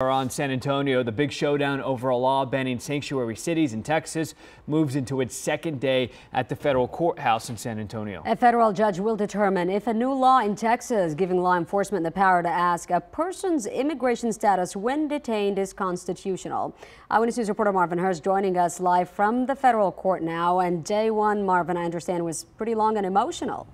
On San Antonio, the big showdown over a law banning sanctuary cities in Texas moves into its second day at the federal courthouse in San Antonio. A federal judge will determine if a new law in Texas giving law enforcement the power to ask a person's immigration status when detained is constitutional. Eyewitness News reporter Marvin Hurst joining us live from the federal court now. And day one, Marvin, I understand, was pretty long and emotional.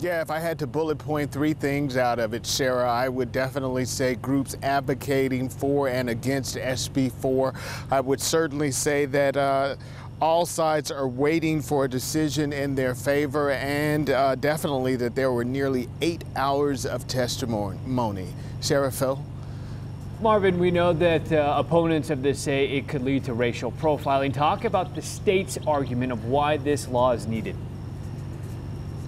Yeah, if I had to bullet point three things out of it, Sarah, I would definitely say groups advocating for and against SB4. I would certainly say that all sides are waiting for a decision in their favor, and definitely that there were nearly 8 hours of testimony. Sarah, Phil? Marvin, we know that opponents of this say it could lead to racial profiling. Talk about the state's argument of why this law is needed.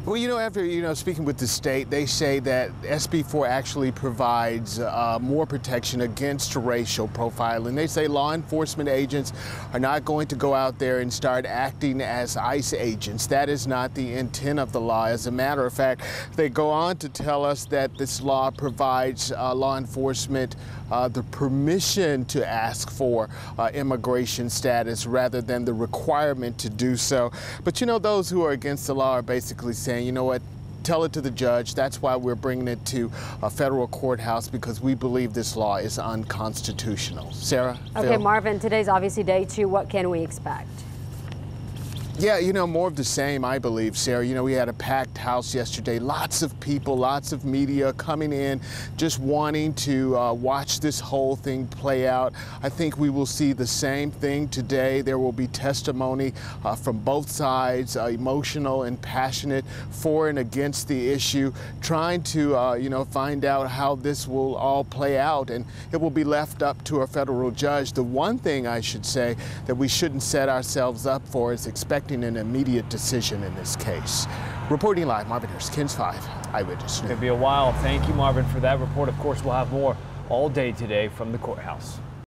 Well, after, speaking with the state, they say that SB4 actually provides more protection against racial profiling. They say law enforcement agents are not going to go out there and start acting as ICE agents. That is not the intent of the law. As a matter of fact, they go on to tell us that this law provides law enforcement the permission to ask for immigration status rather than the requirement to do so. But those who are against the law are basically saying, you know what, tell it to the judge. That's why we're bringing it to a federal courthouse, because we believe this law is unconstitutional. Sarah? Okay, Phil? Marvin, today's obviously day two. What can we expect? Yeah, more of the same, I believe, Sarah. We had a packed house yesterday. Lots of people, lots of media coming in, just wanting to watch this whole thing play out. I think we will see the same thing today. There will be testimony from both sides, emotional and passionate, for and against the issue, trying to, find out how this will all play out, and it will be left up to a federal judge. The one thing I should say that we shouldn't set ourselves up for is expecting an immediate decision in this case. Reporting live, Marvin Hurst, KENS 5 Eyewitness News. Could be a while. Thank you, Marvin, for that report. Of course, we'll have more all day today from the courthouse.